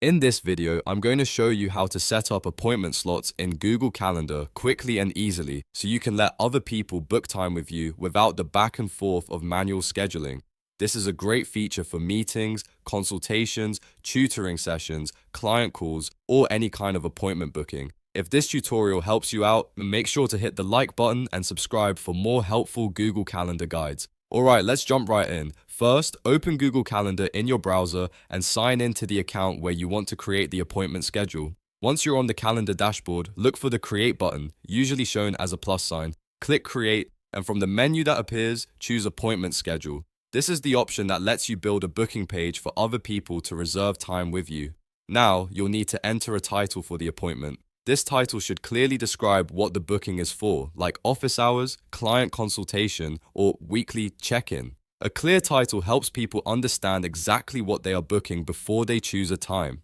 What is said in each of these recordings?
In this video, I'm going to show you how to set up appointment slots in Google Calendar quickly and easily so you can let other people book time with you without the back and forth of manual scheduling. This is a great feature for meetings, consultations, tutoring sessions, client calls, or any kind of appointment booking. If this tutorial helps you out, make sure to hit the like button and subscribe for more helpful Google Calendar guides. Alright, let's jump right in. First, open Google Calendar in your browser and sign in to the account where you want to create the appointment schedule. Once you're on the calendar dashboard, look for the Create button, usually shown as a plus sign. Click Create, and from the menu that appears, choose Appointment Schedule. This is the option that lets you build a booking page for other people to reserve time with you. Now, you'll need to enter a title for the appointment. This title should clearly describe what the booking is for, like office hours, client consultation, or weekly check-in. A clear title helps people understand exactly what they are booking before they choose a time.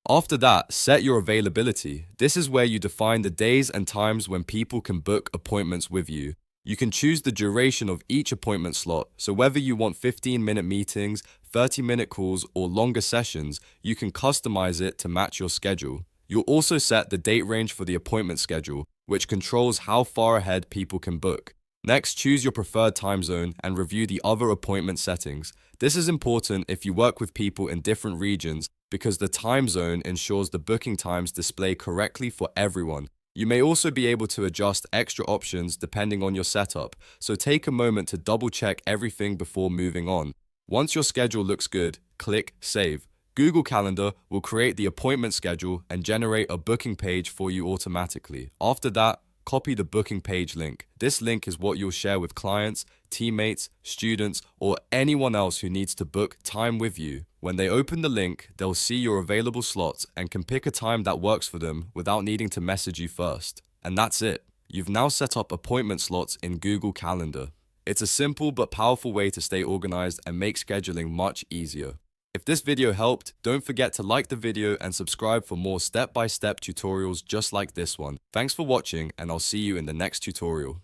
After that, set your availability. This is where you define the days and times when people can book appointments with you. You can choose the duration of each appointment slot, so whether you want 15-minute meetings, 30-minute calls, or longer sessions, you can customize it to match your schedule. You'll also set the date range for the appointment schedule, which controls how far ahead people can book. Next, choose your preferred time zone and review the other appointment settings. This is important if you work with people in different regions because the time zone ensures the booking times display correctly for everyone. You may also be able to adjust extra options depending on your setup, so take a moment to double check everything before moving on. Once your schedule looks good, click Save. Google Calendar will create the appointment schedule and generate a booking page for you automatically. After that, copy the booking page link. This link is what you'll share with clients, teammates, students, or anyone else who needs to book time with you. When they open the link, they'll see your available slots and can pick a time that works for them without needing to message you first. And that's it. You've now set up appointment slots in Google Calendar. It's a simple but powerful way to stay organized and make scheduling much easier. If this video helped, don't forget to like the video and subscribe for more step-by-step tutorials just like this one. Thanks for watching, and I'll see you in the next tutorial.